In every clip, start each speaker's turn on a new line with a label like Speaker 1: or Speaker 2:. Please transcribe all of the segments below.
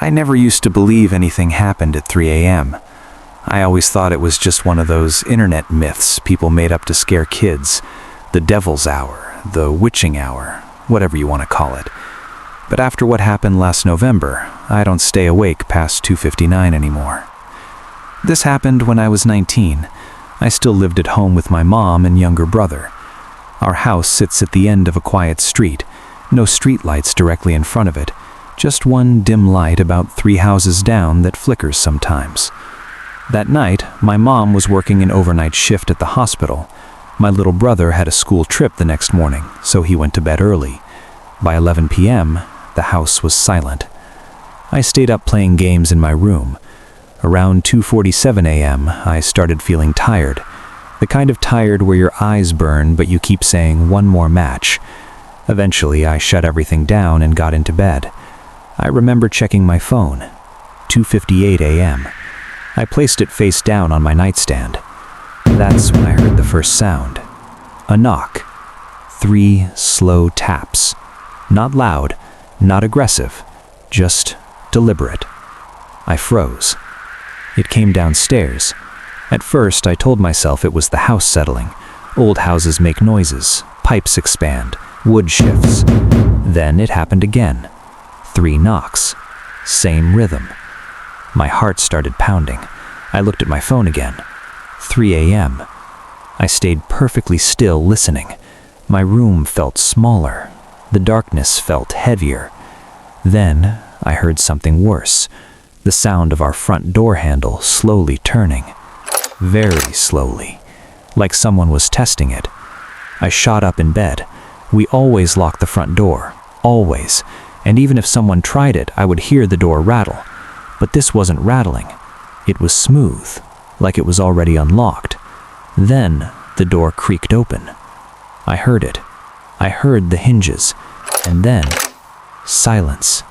Speaker 1: I never used to believe anything happened at 3 a.m. I always thought it was just one of those internet myths people made up to scare kids. The devil's hour, the witching hour, whatever you want to call it. But after what happened last November, I don't stay awake past 2:59 anymore. This happened when I was 19. I still lived at home with my mom and younger brother. Our house sits at the end of a quiet street, no street lights directly in front of it, just one dim light about 3 houses down that flickers sometimes. That night, my mom was working an overnight shift at the hospital. My little brother had a school trip the next morning, so he went to bed early. By 11 p.m., the house was silent. I stayed up playing games in my room. Around 2:47 a.m., I started feeling tired. The kind of tired where your eyes burn but you keep saying one more match. Eventually, I shut everything down and got into bed. I remember checking my phone. 2:58 a.m. I placed it face down on my nightstand. That's when I heard the first sound. A knock. 3 slow taps. Not loud, not aggressive, just deliberate. I froze. It came downstairs. At first, I told myself it was the house settling. Old houses make noises, pipes expand, wood shifts. Then it happened again. 3 knocks. Same rhythm. My heart started pounding. I looked at my phone again. 3 a.m. I stayed perfectly still listening. My room felt smaller. The darkness felt heavier. Then I heard something worse. The sound of our front door handle slowly turning. Very slowly. Like someone was testing it. I shot up in bed. We always lock the front door. Always. And even if someone tried it, I would hear the door rattle. But this wasn't rattling. It was smooth, like it was already unlocked. Then the door creaked open. I heard it. I heard the hinges. And then silence.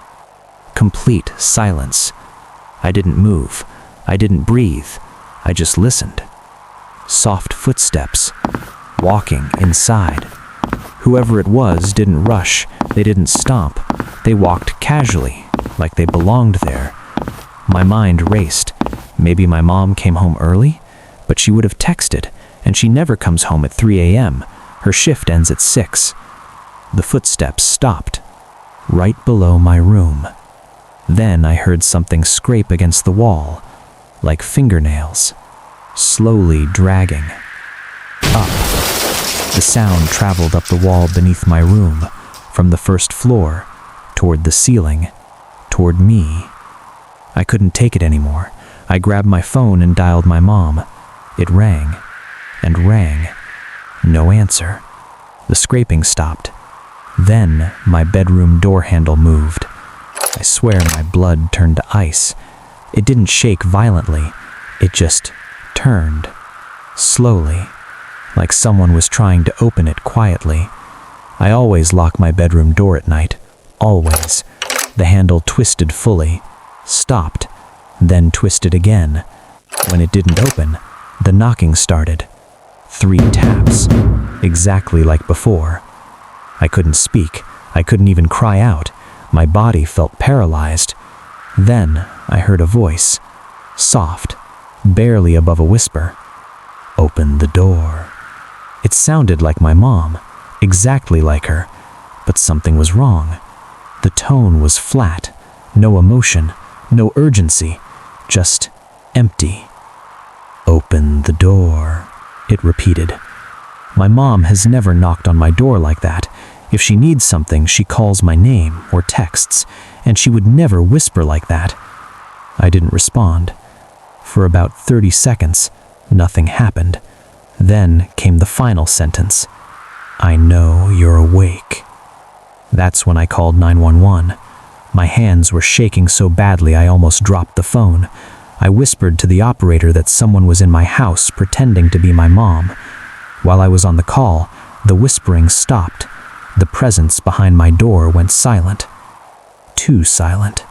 Speaker 1: Complete silence. I didn't move. I didn't breathe. I just listened. Soft footsteps. Walking inside. Whoever it was didn't rush. They didn't stomp. They walked casually, like they belonged there. My mind raced. Maybe my mom came home early? But she would have texted, and she never comes home at 3 a.m. Her shift ends at 6. The footsteps stopped, right below my room. Then I heard something scrape against the wall, like fingernails, slowly dragging. Up. The sound traveled up the wall beneath my room, from the first floor, toward the ceiling, toward me. I couldn't take it anymore. I grabbed my phone and dialed my mom. It rang, and rang. No answer. The scraping stopped. Then my bedroom door handle moved. I swear my blood turned to ice. It didn't shake violently. It just turned. Slowly. Like someone was trying to open it quietly. I always lock my bedroom door at night. Always. The handle twisted fully. Stopped. Then twisted again. When it didn't open, the knocking started. 3 taps. Exactly like before. I couldn't speak. I couldn't even cry out. My body felt paralyzed. Then I heard a voice. Soft. Barely above a whisper. Open the door. It sounded like my mom. Exactly like her. But something was wrong. The tone was flat. No emotion. No urgency. Just empty. Open the door, it repeated. My mom has never knocked on my door like that. If she needs something, she calls my name or texts, and she would never whisper like that. I didn't respond. For about 30 seconds, nothing happened. Then came the final sentence. I know you're awake. That's when I called 911. My hands were shaking so badly I almost dropped the phone. I whispered to the operator that someone was in my house pretending to be my mom. While I was on the call, the whispering stopped. The presence behind my door went silent. Too silent.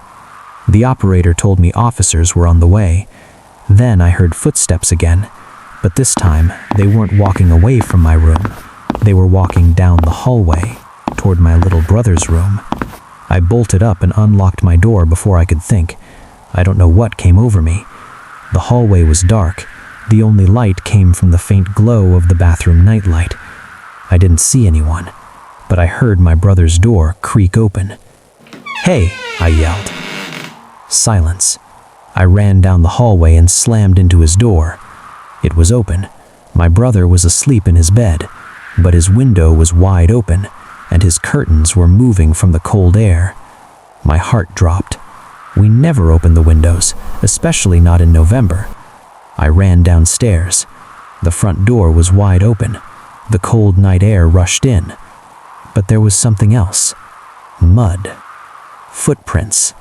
Speaker 1: The operator told me officers were on the way. Then I heard footsteps again, but this time they weren't walking away from my room. They were walking down the hallway toward my little brother's room.
Speaker 2: I bolted up and unlocked my door before I could think. I don't know what came over me. The hallway was dark. The only light came from the faint glow of the bathroom nightlight. I didn't see anyone, but I heard my brother's door creak open. "Hey!" I yelled. Silence. I ran down the hallway and slammed into his door. It was open. My brother was asleep in his bed, but his window was wide open, and his curtains were moving from the cold air. My heart dropped. We never opened the windows, especially not in November. I ran downstairs. The front door was wide open. The cold night air rushed in. But there was something else. Mud. Footprints.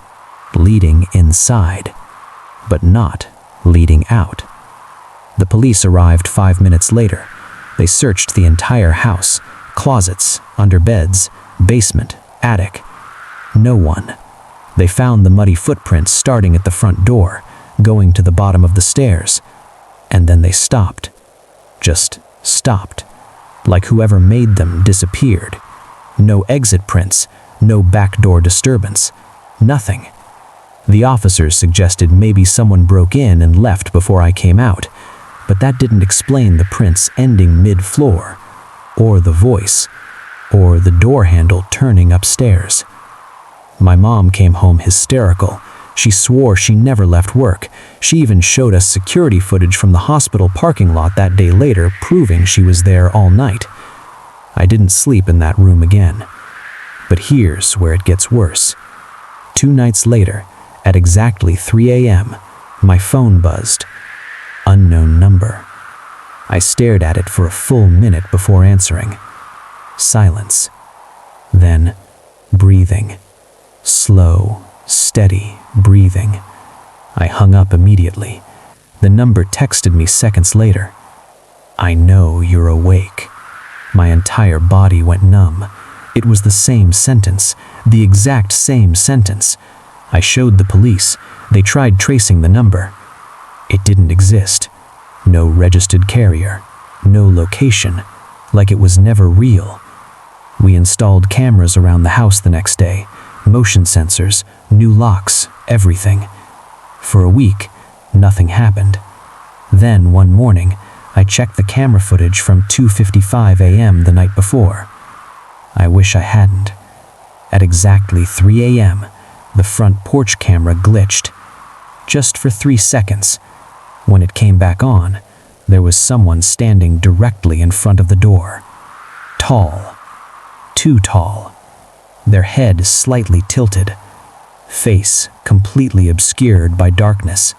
Speaker 2: Leading inside. But not leading out. The police arrived 5 minutes later. They searched the entire house. Closets, under beds, basement, attic. No one. They found the muddy footprints starting at the front door, going to the bottom of the stairs. And then they stopped. Just stopped. Like whoever made them disappeared. No exit prints, no backdoor disturbance. Nothing. The officers suggested maybe someone broke in and left before I came out, but that didn't explain the prints ending mid-floor, or the voice, or the door handle turning upstairs. My mom came home hysterical. She swore she never left work. She even showed us security footage from the hospital parking lot that day later, proving she was there all night. I didn't sleep in that room again. But here's where it gets worse. 2 nights later, at exactly 3 a.m., my phone buzzed. Unknown number. I stared at it for a full minute before answering. Silence. Then, breathing. Slow, steady breathing. I hung up immediately. The number texted me seconds later. "I know you're awake." My entire body went numb. It was the same sentence, the exact same sentence. I showed the police. They tried tracing the number. It didn't exist. No registered carrier. No location. Like it was never real. We installed cameras around the house the next day. Motion sensors, new locks, everything. For a week, nothing happened. Then, one morning, I checked the camera footage from 2:55 a.m. the night before. I wish I hadn't. At exactly 3 a.m., the front porch camera glitched. Just for 3 seconds. When it came back on, there was someone standing directly in front of the door. Tall. Too tall. Their head slightly tilted. Face completely obscured by darkness.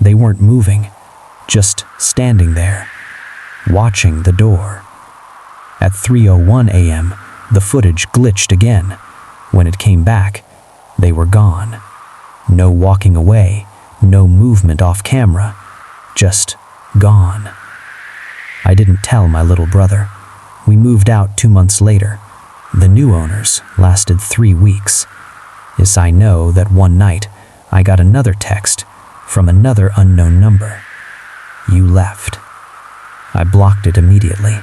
Speaker 2: They weren't moving, just standing there, watching the door. At 3:01 a.m., the footage glitched again. When it came back, they were gone. No walking away, no movement off camera, just gone. I didn't tell my little brother. We moved out 2 months later. The new owners lasted 3 weeks. Yes, I know that one night I got another text from another unknown number. "You left." I blocked it immediately,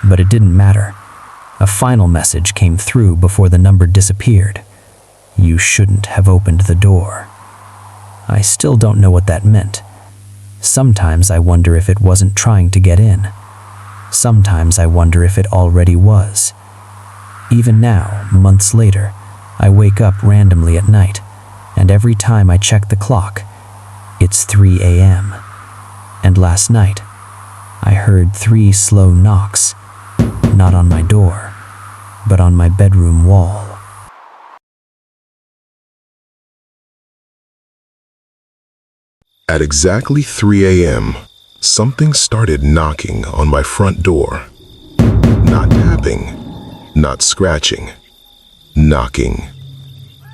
Speaker 2: but it didn't matter. A final message came through before the number disappeared. "You shouldn't have opened the door." I still don't know what that meant. Sometimes I wonder if it wasn't trying to get in. Sometimes I wonder if it already was. Even now, months later, I wake up randomly at night, and every time I check the clock, it's 3 a.m. And last night, I heard 3 slow knocks, not on my door, but on my bedroom wall.
Speaker 3: At exactly 3 a.m., something started knocking on my front door. Not tapping, not scratching, knocking.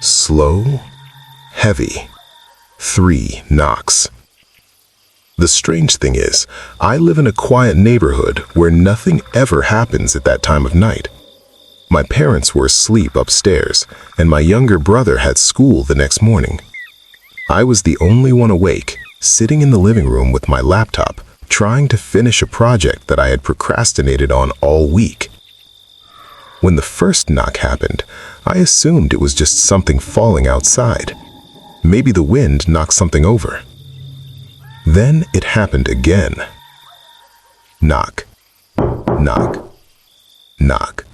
Speaker 3: Slow, heavy. 3 knocks. The strange thing is, I live in a quiet neighborhood where nothing ever happens at that time of night. My parents were asleep upstairs, and my younger brother had school the next morning. I was the only one awake, sitting in the living room with my laptop, trying to finish a project that I had procrastinated on all week. When the first knock happened, I assumed it was just something falling outside. Maybe the wind knocked something over. Then it happened again. Knock, knock, knock.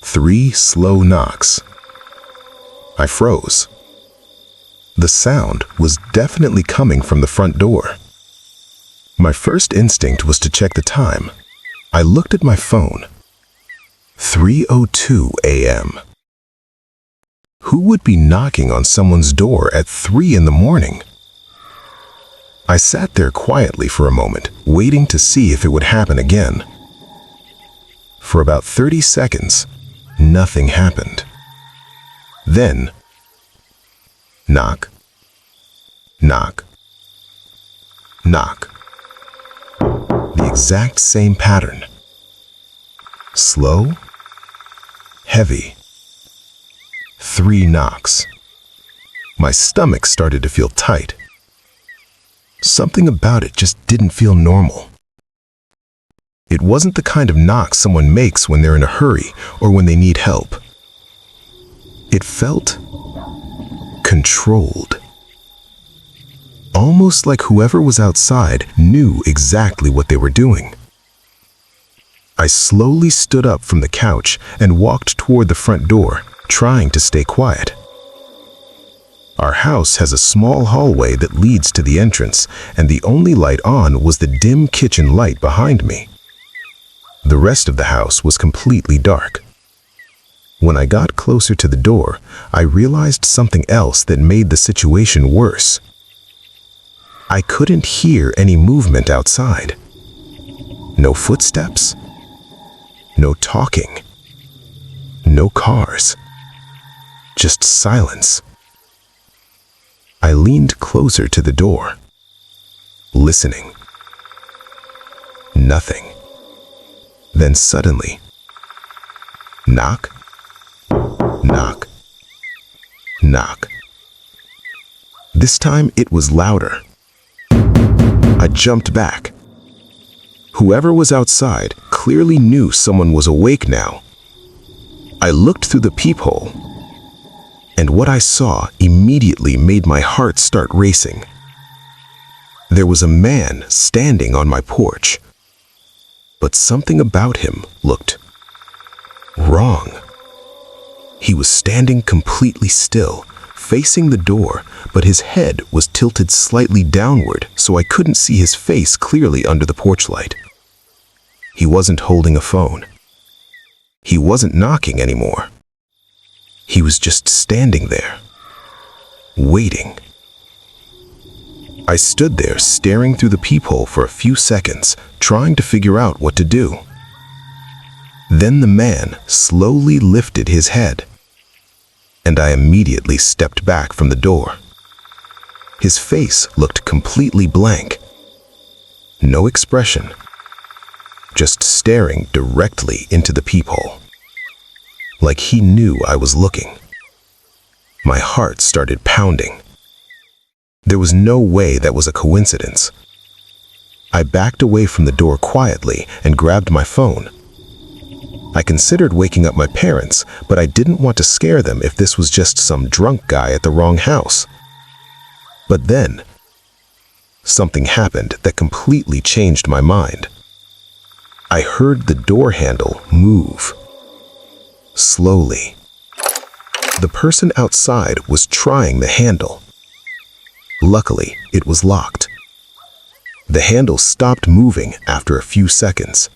Speaker 3: 3 slow knocks. I froze. The sound was definitely coming from the front door. My first instinct was to check the time. I looked at my phone. 3:02 a.m. Who would be knocking on someone's door at 3 in the morning? I sat there quietly for a moment, waiting to see if it would happen again. For about 30 seconds, nothing happened. Then, knock, knock, knock. The exact same pattern. Slow, heavy. 3 knocks. My stomach started to feel tight. Something about it just didn't feel normal. It wasn't the kind of knock someone makes when they're in a hurry or when they need help. It felt controlled. Almost like whoever was outside knew exactly what they were doing. I slowly stood up from the couch and walked toward the front door, trying to stay quiet. Our house has a small hallway that leads to the entrance, and the only light on was the dim kitchen light behind me. The rest of the house was completely dark. When I got closer to the door, I realized something else that made the situation worse. I couldn't hear any movement outside. No footsteps. No talking. No cars. Just silence. I leaned closer to the door, listening. Nothing. Then suddenly, knock, knock, knock. This time it was louder. I jumped back. Whoever was outside clearly knew someone was awake now. I looked through the peephole, and what I saw immediately made my heart start racing. There was a man standing on my porch, but something about him looked wrong. He was standing completely still, facing the door, but his head was tilted slightly downward so I couldn't see his face clearly under the porch light. He wasn't holding a phone. He wasn't knocking anymore. He was just standing there, waiting. I stood there staring through the peephole for a few seconds, trying to figure out what to do. Then the man slowly lifted his head, and I immediately stepped back from the door. His face looked completely blank. No expression, just staring directly into the peephole. Like he knew I was looking. My heart started pounding. There was no way that was a coincidence. I backed away from the door quietly and grabbed my phone. I considered waking up my parents, but I didn't want to scare them if this was just some drunk guy at the wrong house. But then, something happened that completely changed my mind. I heard the door handle move. Slowly. The person outside was trying the handle. Luckily, it was locked. The handle stopped moving after a few seconds.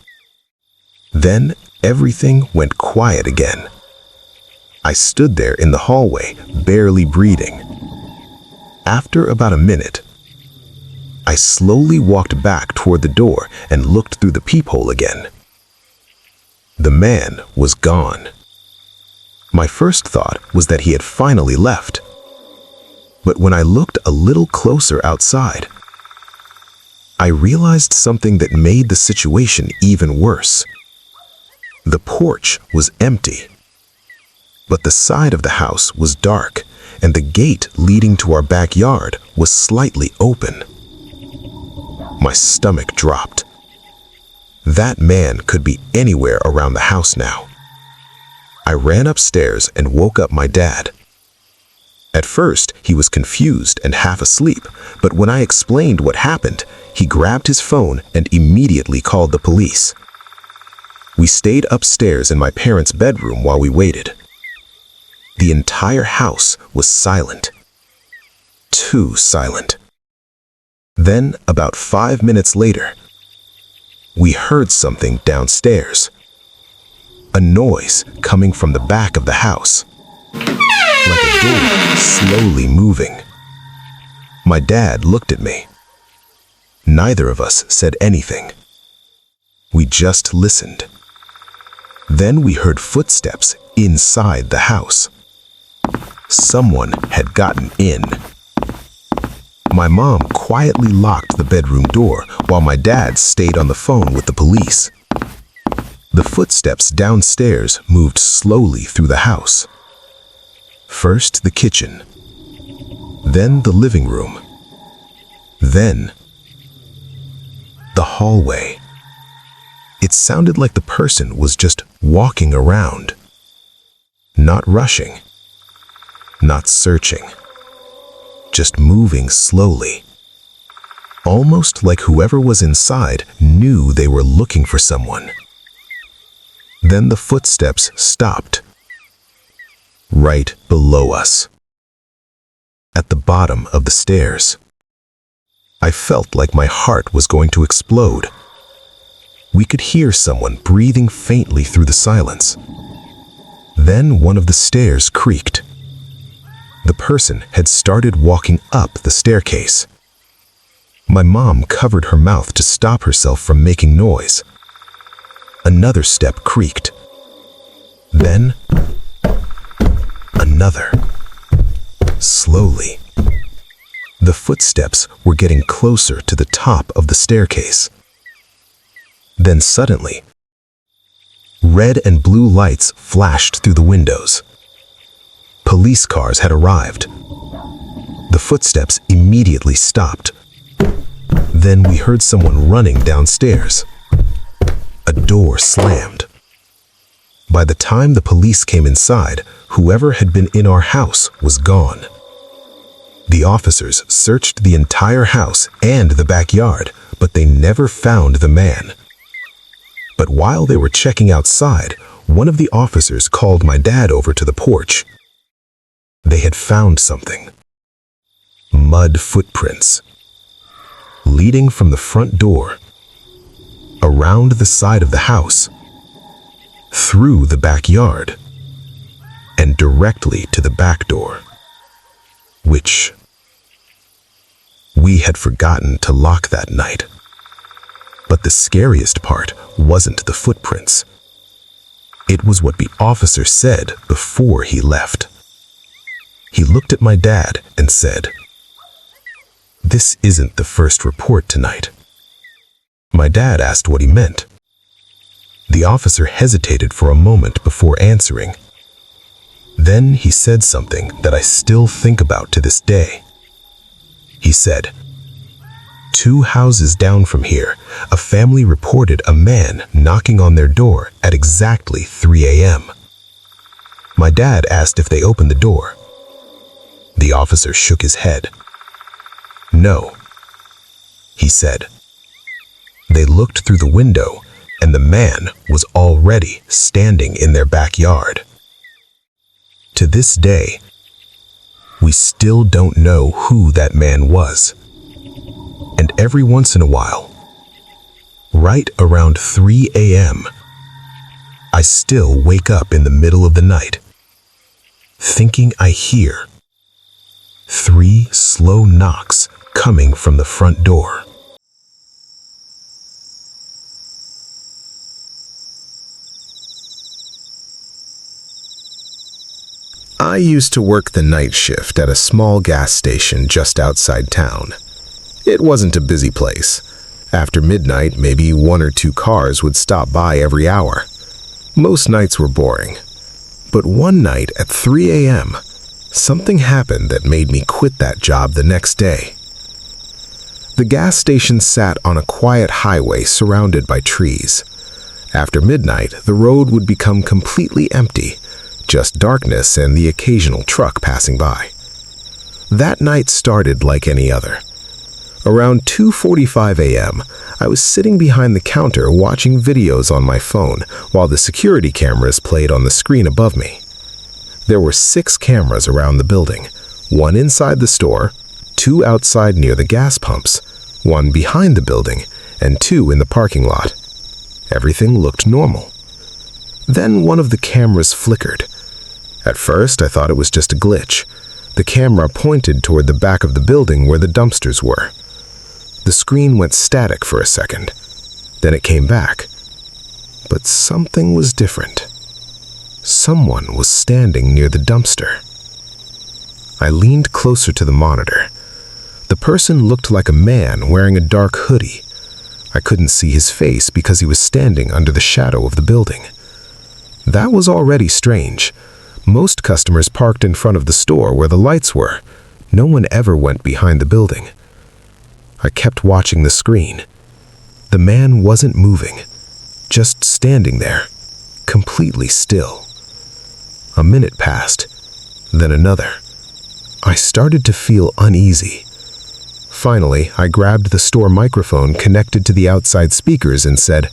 Speaker 3: Then, everything went quiet again. I stood there in the hallway, barely breathing. After about a minute, I slowly walked back toward the door and looked through the peephole again. The man was gone. My first thought was that he had finally left. But when I looked a little closer outside, I realized something that made the situation even worse. The porch was empty, but the side of the house was dark, and the gate leading to our backyard was slightly open. My stomach dropped. That man could be anywhere around the house now. I ran upstairs and woke up my dad. At first, he was confused and half asleep, but when I explained what happened, he grabbed his phone and immediately called the police. We stayed upstairs in my parents' bedroom while we waited. The entire house was silent. Too silent. Then, about 5 minutes later, we heard something downstairs. A noise coming from the back of the house. Like a door slowly moving. My dad looked at me. Neither of us said anything. We just listened. Then we heard footsteps inside the house. Someone had gotten in. My mom quietly locked the bedroom door while my dad stayed on the phone with the police. The footsteps downstairs moved slowly through the house. First the kitchen, then the living room, then the hallway. It sounded like the person was just walking around, not rushing, not searching, just moving slowly, almost like whoever was inside knew they were looking for someone. Then the footsteps stopped, right below us, at the bottom of the stairs. I felt like my heart was going to explode. We could hear someone breathing faintly through the silence. Then one of the stairs creaked. The person had started walking up the staircase. My mom covered her mouth to stop herself from making noise. Another step creaked. Then another. Slowly. The footsteps were getting closer to the top of the staircase. Then suddenly, red and blue lights flashed through the windows. Police cars had arrived. The footsteps immediately stopped. Then we heard someone running downstairs. A door slammed. By the time the police came inside, whoever had been in our house was gone. The officers searched the entire house and the backyard, but they never found the man. But while they were checking outside, one of the officers called my dad over to the porch. They had found something. Mud footprints. Leading from the front door, around the side of the house, through the backyard, and directly to the back door, which we had forgotten to lock that night. But the scariest part wasn't the footprints. It was what the officer said before he left. He looked at my dad and said, "This isn't the first report tonight." My dad asked what he meant. The officer hesitated for a moment before answering. Then he said something that I still think about to this day. He said, "2 houses down from here, a family reported a man knocking on their door at exactly 3 a.m. My dad asked if they opened the door. The officer shook his head. "No," he said. They looked through the window, and the man was already standing in their backyard. To this day, we still don't know who that man was. And every once in a while, right around 3 a.m., I still wake up in the middle of the night, thinking I hear 3 slow knocks coming from the front door. I used to work the night shift at a small gas station just outside town. It wasn't a busy place. After midnight, maybe 1 or 2 cars would stop by every hour. Most nights were boring. But one night at 3 a.m., something happened that made me quit that job the next day. The gas station sat on a quiet highway surrounded by trees. After midnight, the road would become completely empty, just darkness and the occasional truck passing by. That night started like any other. Around 2:45 a.m., I was sitting behind the counter watching videos on my phone while the security cameras played on the screen above me. There were 6 cameras around the building, 1 inside the store, 2 outside near the gas pumps, 1 behind the building, and 2 in the parking lot. Everything looked normal. Then one of the cameras flickered. At first, I thought it was just a glitch. The camera pointed toward the back of the building where the dumpsters were. The screen went static for a second. Then it came back. But something was different. Someone was standing near the dumpster. I leaned closer to the monitor. The person looked like a man wearing a dark hoodie. I couldn't see his face because he was standing under the shadow of the building. That was already strange. Most customers parked in front of the store where the lights were. No one ever went behind the building. I kept watching the screen. The man wasn't moving, just standing there, completely still. A minute passed, then another. I started to feel uneasy. Finally, I grabbed the store microphone connected to the outside speakers and said,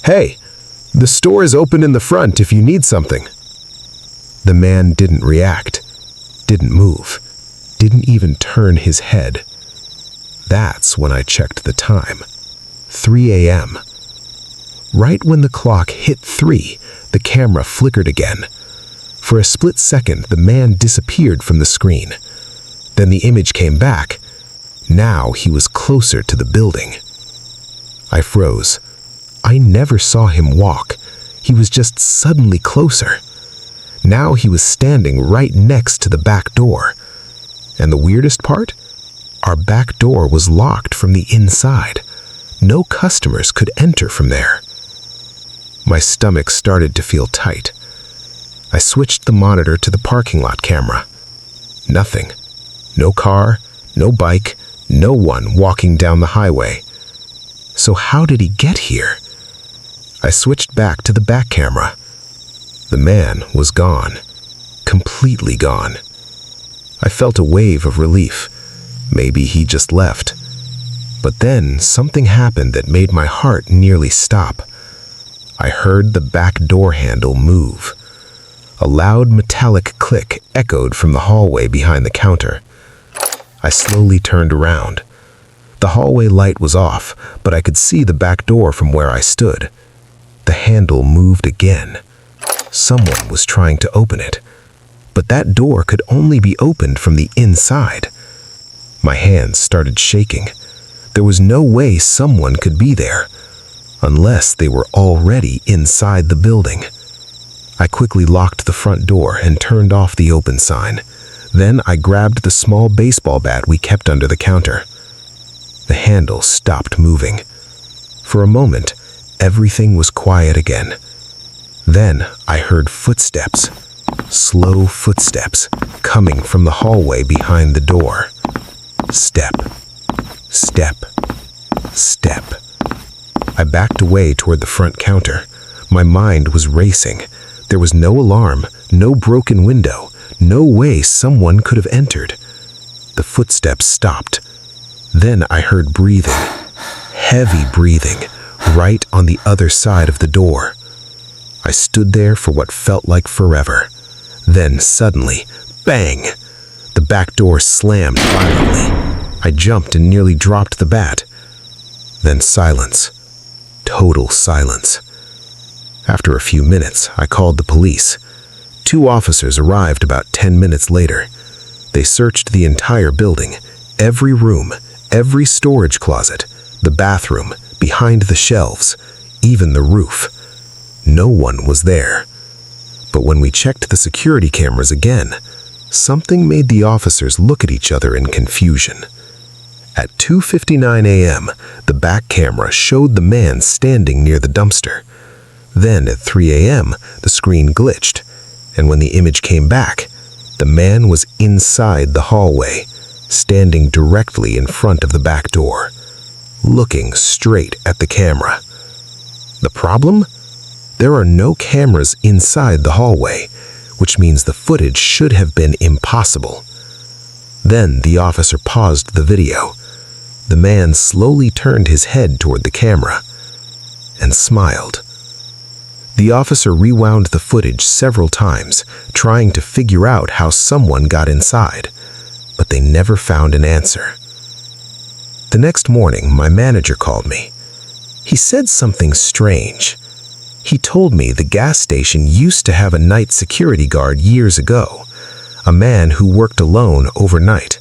Speaker 3: "Hey, the store is open in the front if you need something." The man didn't react, didn't move, didn't even turn his head. That's when I checked the time. 3 a.m. Right when the clock hit 3, the camera flickered again. For a split second, the man disappeared from the screen. Then the image came back. Now he was closer to the building. I froze. I never saw him walk. He was just suddenly closer. Now he was standing right next to the back door. And the weirdest part? Our back door was locked from the inside. No customers could enter from there. My stomach started to feel tight. I switched the monitor to the parking lot camera. Nothing. No car, no bike, no one walking down the highway. So how did he get here? I switched back to the back camera. The man was gone. Completely gone. I felt a wave of relief. Maybe he just left. But then something happened that made my heart nearly stop. I heard the back door handle move. A loud metallic click echoed from the hallway behind the counter. I slowly turned around. The hallway light was off, but I could see the back door from where I stood. The handle moved again. Someone was trying to open it. But that door could only be opened from the inside. My hands started shaking. There was no way someone could be there, unless they were already inside the building. I quickly locked the front door and turned off the open sign. Then I grabbed the small baseball bat we kept under the counter. The handle stopped moving. For a moment, everything was quiet again. Then I heard footsteps, slow footsteps, coming from the hallway behind the door. Step, step, step. I backed away toward the front counter. My mind was racing. There was no alarm, no broken window, no way someone could have entered. The footsteps stopped. Then I heard breathing, heavy breathing, right on the other side of the door. I stood there for what felt like forever. Then suddenly, bang! The back door slammed violently. I jumped and nearly dropped the bat. Then silence. Total silence. After a few minutes, I called the police. 2 officers arrived about 10 minutes later. They searched the entire building, every room, every storage closet, the bathroom, behind the shelves, even the roof. No one was there. But when we checked the security cameras again, something made the officers look at each other in confusion. At 2:59 a.m., the back camera showed the man standing near the dumpster. Then at 3 a.m., the screen glitched, and when the image came back, the man was inside the hallway, standing directly in front of the back door, looking straight at the camera. The problem? There are no cameras inside the hallway, which means the footage should have been impossible. Then the officer paused the video. The man slowly turned his head toward the camera and smiled. The officer rewound the footage several times, trying to figure out how someone got inside, but they never found an answer. The next morning, my manager called me. He said something strange. He told me the gas station used to have a night security guard years ago, a man who worked alone overnight.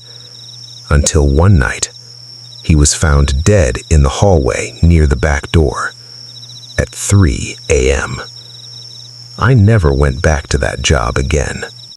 Speaker 3: Until one night, he was found dead in the hallway near the back door at 3 a.m. I never went back to that job again.